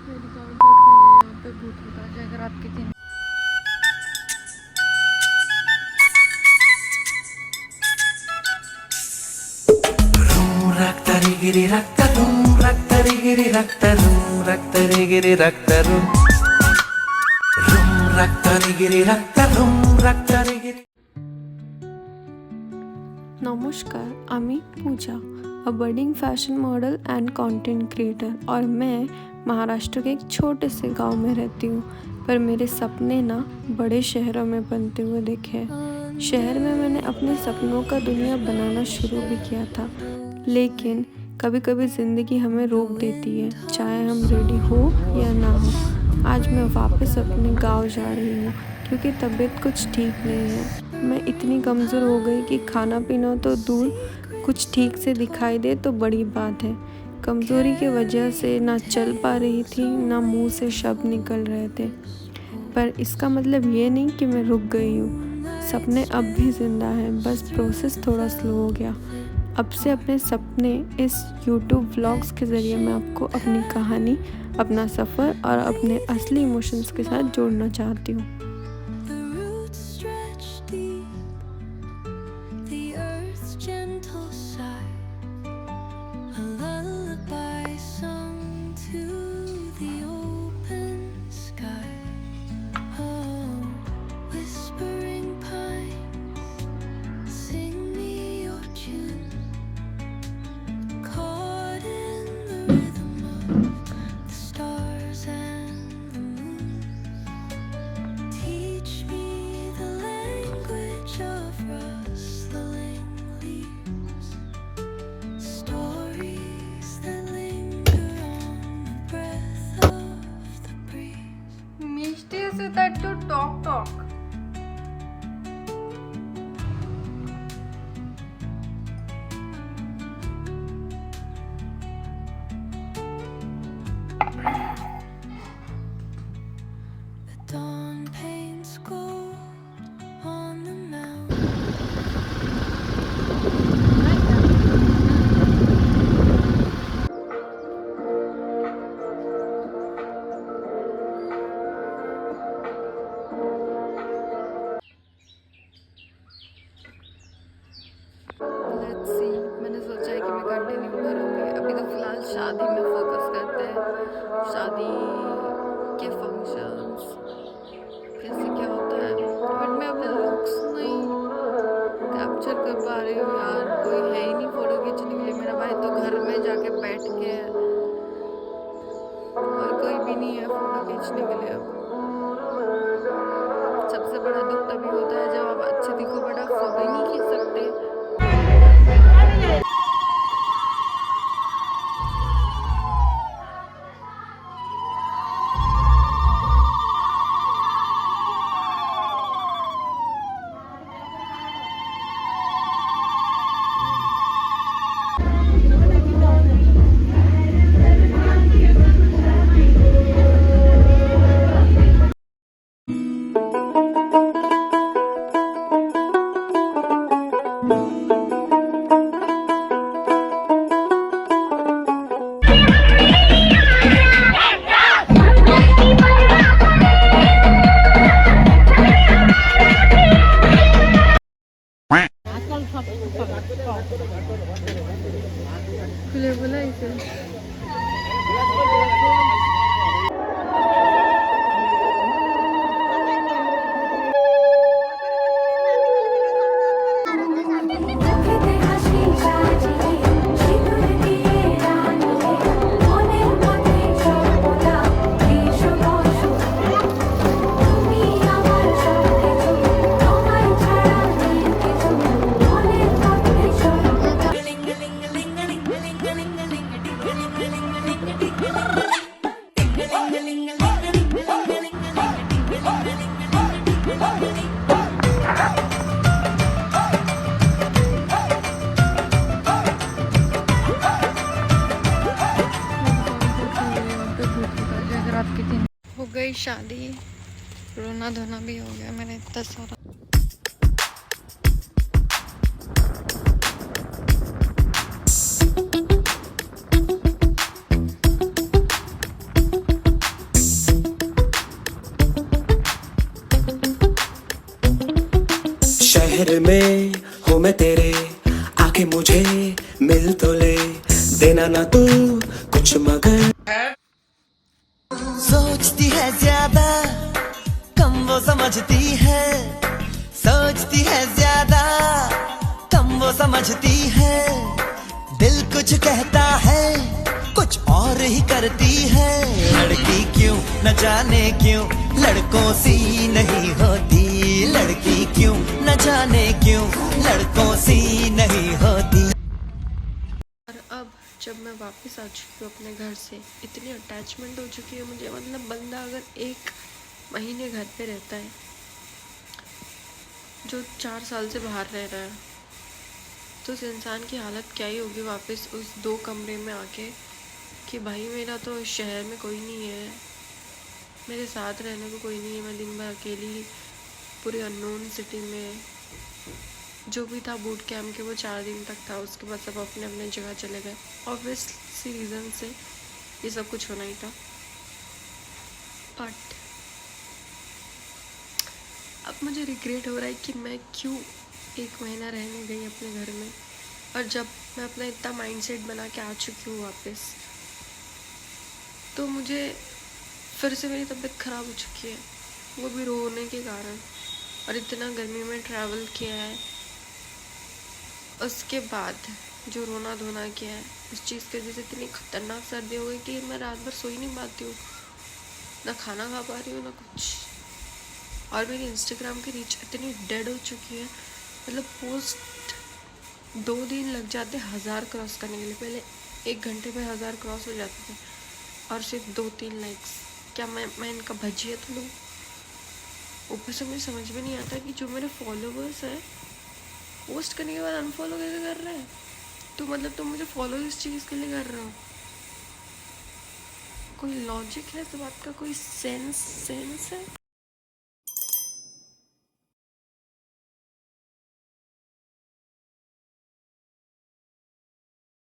Record कर रही है यहाँ पे भूत बता जाए अगर आपके दिन। रक्तरिगिरि रक्तरुं रक्तरिगिरि रक्तरुं रक्तरिगिरि रक्तरुं रुं रक्तरिगिरि रक्तरुं रक्तरिगिरि। नमस्कार, আমি Pooja, a budding fashion model and content creator और मैं महाराष्ट्र के एक छोटे से गांव में रहती हूँ। पर मेरे सपने ना बड़े शहरों में बनते हुए देखे हैं। शहर में मैंने अपने सपनों का दुनिया बनाना शुरू भी किया था, लेकिन कभी कभी ज़िंदगी हमें रोक देती है, चाहे हम रेडी हो या ना हो। आज मैं वापस अपने गांव जा रही हूँ क्योंकि तबीयत कुछ ठीक नहीं है। मैं इतनी कमज़ोर हो गई कि खाना पीना तो दूर, कुछ ठीक से दिखाई दे तो बड़ी बात है। कमज़ोरी की वजह से ना चल पा रही थी, ना मुंह से शब्द निकल रहे थे। पर इसका मतलब ये नहीं कि मैं रुक गई हूँ। सपने अब भी ज़िंदा हैं, बस प्रोसेस थोड़ा स्लो हो गया। अब से अपने सपने इस YouTube व्लॉग्स के ज़रिए मैं आपको अपनी कहानी, अपना सफ़र और अपने असली इमोशंस के साथ जोड़ना चाहती हूँ। That to talk. The dawn paints gold on the mountain. मैंने सोचा है कि मैं कंटिन्यू करूँगी। अभी तो फिलहाल शादी में फोकस करते हैं, शादी के फंक्शंस कैसे क्या होता है। बट मैं अपने लुक्स नहीं कैप्चर कर पा रही हूँ यार। कोई है ही नहीं फोटो खींचने के लिए। मेरा भाई तो घर में जाके बैठ के है और कोई भी नहीं है फोटो खींचने के लिए। अब सबसे बड़ा दुख तभी होता है जब आप अच्छे दिखो बट आप फोटो ही नहीं खींच सकते। खुले बोला इसे हो गई शादी, रोना धोना भी हो गया मैंने इतना सारा। शहर में हूँ मैं तेरे, आके मुझे मिल तो ले, देना ना तू कुछ मगर। सोचती है ज्यादा कम वो समझती है, सोचती है ज्यादा कम वो समझती है, दिल कुछ कहता है कुछ और ही करती है, लड़की क्यों न जाने क्यों लड़कों सी नहीं होती, लड़की क्यों न जाने क्यों लड़कों सी नहीं होती। और अब जब मैं वापस आ चुकी हूँ अपने घर से, इतनी अटैचमेंट हो चुकी है मुझे, मतलब बंदा अगर 1 महीने घर पे रहता है, जो 4 साल से बाहर रह रहा है, तो उस इंसान की हालत क्या ही होगी वापस उस 2 कमरे में आके, कि भाई मेरा तो इस शहर में कोई नहीं है, मेरे साथ रहने को कोई नहीं है, मैं दिन भर अकेली पूरे अननोन सिटी में, जो भी था बूट कैम्प के वो 4 दिन तक था, उसके बाद सब अपने अपने जगह चले गए। ऑब्वियसली रीज़न से ये सब कुछ होना ही था, बट अब मुझे रिग्रेट हो रहा है कि मैं क्यों 1 महीना रहने गई अपने घर में, और जब मैं अपना इतना माइंडसेट बना के आ चुकी हूँ वापस, तो मुझे फिर से मेरी तबीयत ख़राब हो चुकी है, वो भी रोने के कारण, और इतना गर्मी में ट्रैवल किया है, उसके बाद जो रोना धोना किया है, उस चीज़ की वजह से इतनी खतरनाक सर्दी हो गई कि मैं रात भर सो ही नहीं पाती हूँ, ना खाना खा पा रही हूँ ना कुछ, और मेरी इंस्टाग्राम की रीच इतनी डेड हो चुकी है, मतलब पोस्ट 2 दिन लग जाते 1000 क्रॉस करने के लिए, पहले 1 घंटे में 1000 क्रॉस हो जाते थे, और सिर्फ 2-3 लाइक्स, क्या मैं इनका भजिया तो लूँ? ऊपर से मुझे समझ में नहीं आता कि जो मेरे फॉलोवर्स हैं पोस्ट करने के बाद अनफॉलो कैसे कर रहे हैं, तो मतलब तुम मुझे फॉलो इस चीज़ के लिए कर रहे हो? कोई लॉजिक है इस बात का, कोई सेंस है?